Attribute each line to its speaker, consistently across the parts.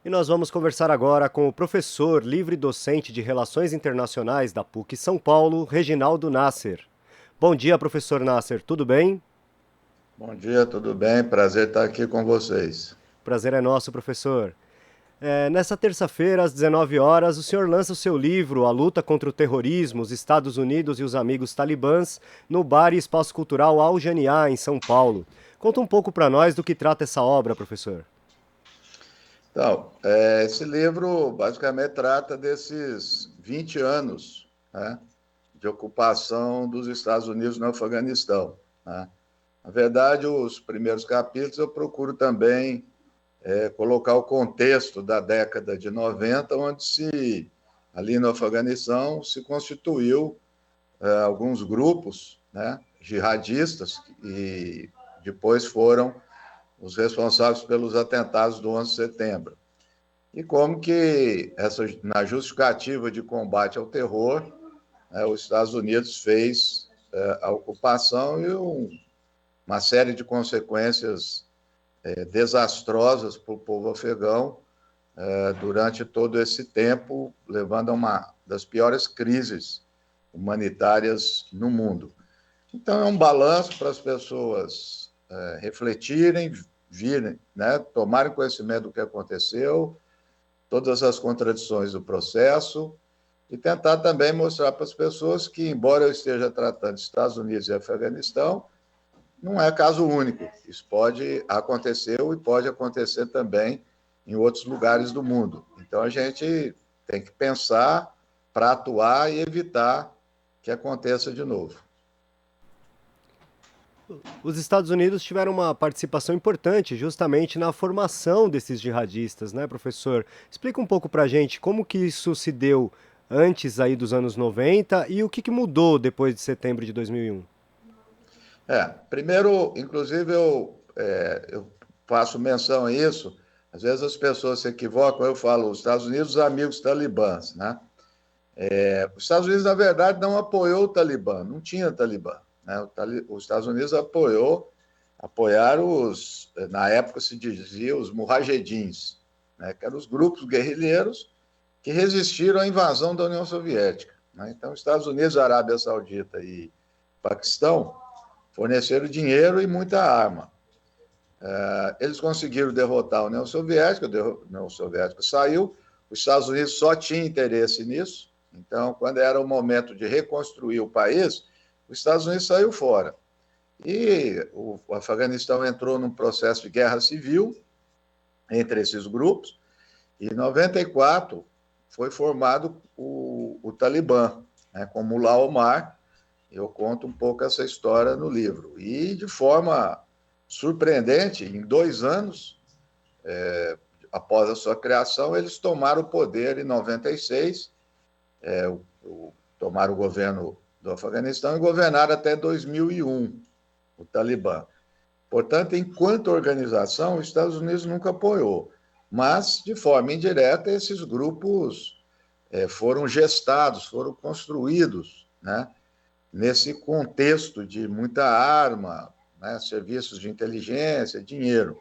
Speaker 1: E nós vamos conversar agora com o professor livre-docente de Relações Internacionais da PUC São Paulo, Reginaldo Nasser. Bom dia, professor Nasser, tudo bem?
Speaker 2: Bom dia, tudo bem? Prazer estar aqui com vocês.
Speaker 1: Prazer é nosso, professor. Nessa terça-feira, às 19 horas, o senhor lança o seu livro A Luta contra o Terrorismo, os Estados Unidos e os Amigos Talibãs, no Bar e Espaço Cultural Al Janiá, em São Paulo. Conta um pouco para nós do que trata essa obra, professor.
Speaker 2: Então, esse livro basicamente trata desses 20 anos, né, de ocupação dos Estados Unidos no Afeganistão, né? Na verdade, os primeiros capítulos eu procuro também colocar o contexto da década de 90, onde ali no Afeganistão, se constituiu alguns grupos, né, jihadistas, e depois foram os responsáveis pelos atentados do 11 de setembro. E como que, na justificativa de combate ao terror, os Estados Unidos fez a ocupação e uma série de consequências desastrosas para o povo afegão durante todo esse tempo, levando a uma das piores crises humanitárias no mundo. Então, é um balanço para as pessoas refletirem, virem, né, tomarem conhecimento do que aconteceu, todas as contradições do processo, e tentar também mostrar para as pessoas que, embora eu esteja tratando de Estados Unidos e Afeganistão, não é caso único. Isso pode acontecer e pode acontecer também em outros lugares do mundo. Então, a gente tem que pensar para atuar e evitar que aconteça de novo.
Speaker 1: Os Estados Unidos tiveram uma participação importante justamente na formação desses jihadistas, né, professor? Explica um pouco pra gente como que isso se deu antes aí dos anos 90 e o que mudou depois de setembro de 2001.
Speaker 2: Primeiro, inclusive, eu faço menção a isso. Às vezes as pessoas se equivocam, eu falo os Estados Unidos, os amigos talibãs, né? Os Estados Unidos, na verdade, não apoiou o Talibã, não tinha Talibã, né? Os Estados Unidos apoiaram na época se dizia, os mujahedins, né? Que eram os grupos guerrilheiros que resistiram à invasão da União Soviética, né? Então, os Estados Unidos, Arábia Saudita e Paquistão forneceram dinheiro e muita arma. Eles conseguiram derrotar a União Soviética, a União Soviética saiu, os Estados Unidos só tinham interesse nisso, então, quando era o momento de reconstruir o país, os Estados Unidos saiu fora. E o Afeganistão entrou num processo de guerra civil entre esses grupos, e em 94 foi formado o Talibã, né, com Mullah Omar. Eu conto um pouco essa história no livro. E, de forma surpreendente, em 2 anos, após a sua criação, eles tomaram o poder em 96, tomaram o governo do Afeganistão e governaram até 2001, o Talibã. Portanto, enquanto organização, os Estados Unidos nunca apoiou. Mas, de forma indireta, esses grupos foram gestados, foram construídos, né, nesse contexto de muita arma, né, serviços de inteligência, dinheiro.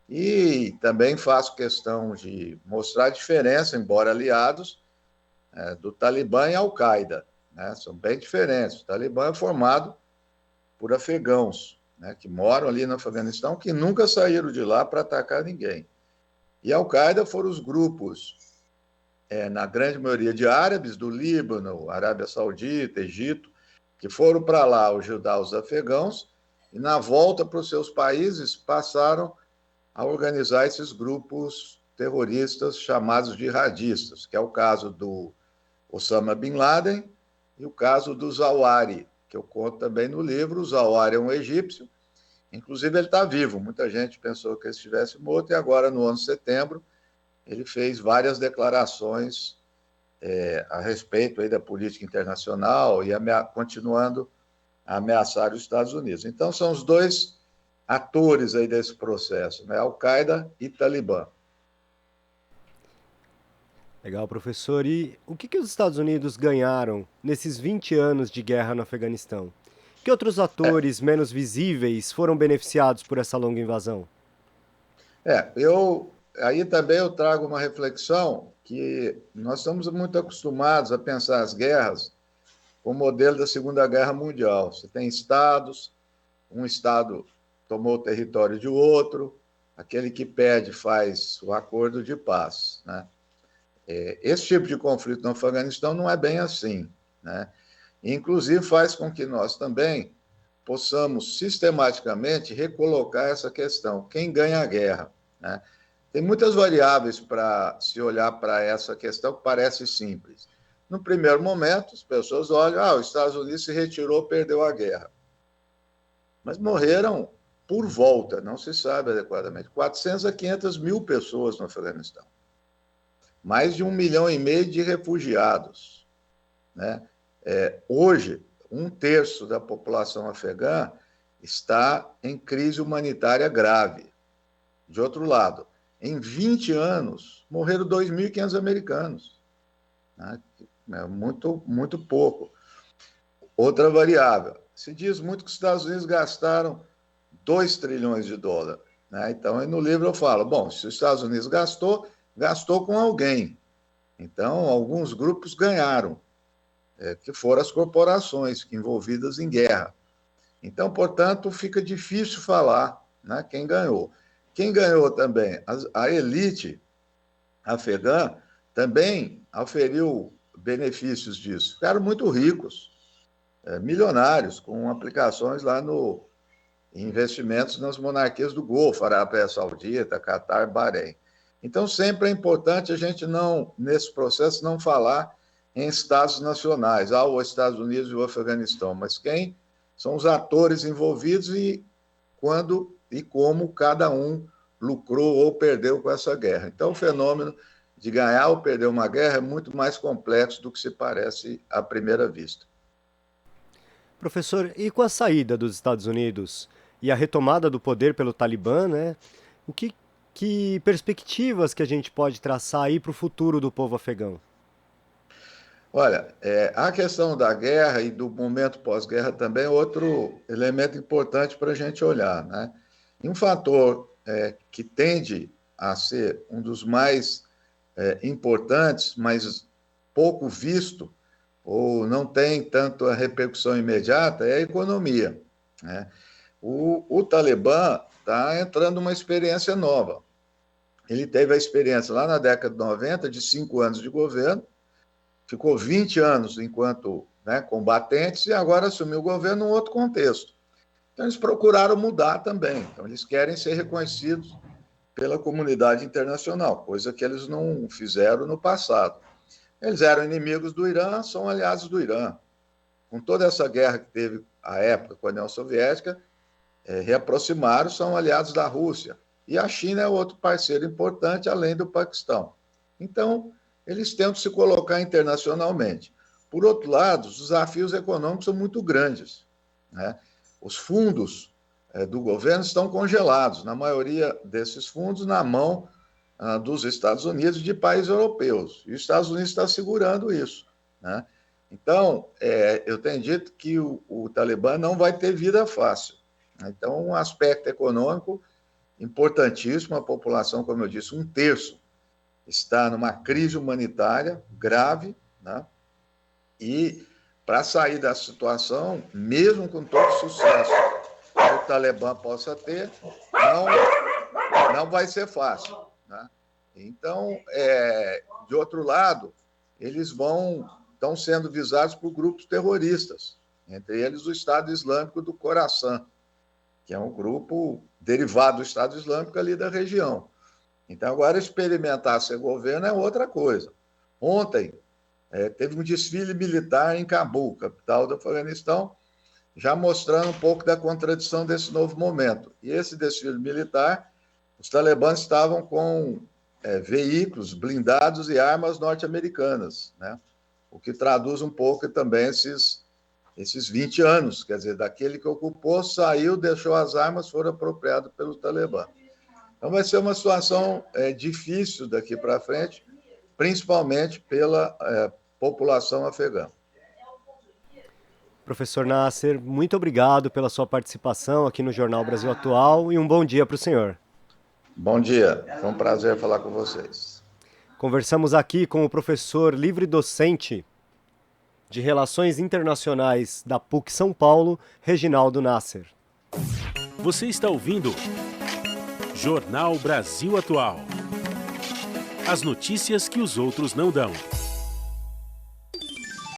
Speaker 2: E também faço questão de mostrar a diferença, embora aliados, do Talibã e Al-Qaeda, né? São bem diferentes. O Talibã é formado por afegãos, né, que moram ali no Afeganistão, que nunca saíram de lá para atacar ninguém. E Al-Qaeda foram os grupos, na grande maioria de árabes, do Líbano, Arábia Saudita, Egito, que foram para lá ajudar os afegãos e, na volta para os seus países, passaram a organizar esses grupos terroristas chamados jihadistas, que é o caso do Osama Bin Laden e o caso do Zawahiri, que eu conto também no livro. O Zawahiri é um egípcio, inclusive ele está vivo. Muita gente pensou que ele estivesse morto e agora, no 11 de setembro, ele fez várias declarações a respeito aí da política internacional e continuando a ameaçar os Estados Unidos. Então, são os dois atores aí desse processo, né? Al-Qaeda e Talibã.
Speaker 1: Legal, professor. E o que os Estados Unidos ganharam nesses 20 anos de guerra no Afeganistão? Que outros atores menos visíveis foram beneficiados por essa longa invasão?
Speaker 2: Eu aí também eu trago uma reflexão que nós estamos muito acostumados a pensar as guerras com o modelo da Segunda Guerra Mundial. Você tem estados, um estado tomou o território de outro, aquele que perde faz o acordo de paz, né? Esse tipo de conflito no Afeganistão não é bem assim, né? Inclusive faz com que nós também possamos sistematicamente recolocar essa questão, quem ganha a guerra, né? Tem muitas variáveis para se olhar para essa questão que parece simples. No primeiro momento, as pessoas olham, os Estados Unidos se retirou, perdeu a guerra. Mas morreram por volta, não se sabe adequadamente, 400 a 500 mil pessoas no Afeganistão. Mais de 1,5 milhão de refugiados, né? Hoje, 1/3 da população afegã está em crise humanitária grave. De outro lado, em 20 anos, morreram 2.500 americanos, né? É muito, muito pouco. Outra variável, se diz muito que os Estados Unidos gastaram 2 trilhões de dólares, né? Então, no livro eu falo, bom, se os Estados Unidos gastou com alguém. Então, alguns grupos ganharam, que foram as corporações envolvidas em guerra. Então, portanto, fica difícil falar, né, quem ganhou. Quem ganhou também, a elite afegã também auferiu benefícios disso. Ficaram muito ricos, milionários, com aplicações lá no investimentos nas monarquias do Golfo, Arábia Saudita, Catar, Bahrein. Então, sempre é importante a gente não, nesse processo, não falar em estados nacionais, os Estados Unidos e o Afeganistão, mas quem são os atores envolvidos e quando e como cada um lucrou ou perdeu com essa guerra. Então, o fenômeno de ganhar ou perder uma guerra é muito mais complexo do que se parece à primeira vista.
Speaker 1: Professor, e com a saída dos Estados Unidos e a retomada do poder pelo Talibã, né? O que perspectivas que a gente pode traçar aí para o futuro do povo afegão?
Speaker 2: Olha, a questão da guerra e do momento pós-guerra também é outro elemento importante para a gente olhar, né? E um fator que tende a ser um dos mais importantes, mas pouco visto, ou não tem tanto a repercussão imediata, é a economia, né? O Talibã está entrando numa experiência nova. Ele teve a experiência lá na década de 90 de 5 anos de governo, ficou 20 anos enquanto, né, combatentes e agora assumiu o governo em outro contexto. Então, eles procuraram mudar também. Então, eles querem ser reconhecidos pela comunidade internacional, coisa que eles não fizeram no passado. Eles eram inimigos do Irã, são aliados do Irã. Com toda essa guerra que teve à época com a União Soviética, reaproximaram, são aliados da Rússia. E a China é outro parceiro importante, além do Paquistão. Então, eles tentam se colocar internacionalmente. Por outro lado, os desafios econômicos são muito grandes, né? Os fundos do governo estão congelados, na maioria desses fundos, na mão dos Estados Unidos e de países europeus. E os Estados Unidos está segurando isso, né? Então, eu tenho dito que o Talibã não vai ter vida fácil. Então, um aspecto econômico importantíssimo, a população, como eu disse, 1/3 está numa crise humanitária grave, né? E para sair da situação, mesmo com todo o sucesso que o Talibã possa ter, não vai ser fácil, né? Então, de outro lado, eles estão sendo visados por grupos terroristas, entre eles o Estado Islâmico do Khorasan, que é um grupo derivado do Estado Islâmico ali da região. Então, agora, experimentar ser governo é outra coisa. Ontem, teve um desfile militar em Cabul, capital do Afeganistão, já mostrando um pouco da contradição desse novo momento. E esse desfile militar, os talibãs estavam com veículos blindados e armas norte-americanas, né? O que traduz um pouco também esses 20 anos, quer dizer, daquele que ocupou, saiu, deixou as armas, foram apropriados pelo Talibã. Então, vai ser uma situação difícil daqui para frente, principalmente pela população afegã.
Speaker 1: Professor Nasser, muito obrigado pela sua participação aqui no Jornal Brasil Atual e um bom dia para o senhor.
Speaker 2: Bom dia, foi um prazer falar com vocês.
Speaker 1: Conversamos aqui com o professor livre-docente de Relações Internacionais da PUC São Paulo, Reginaldo Nasser.
Speaker 3: Você está ouvindo Jornal Brasil Atual. As notícias que os outros não dão.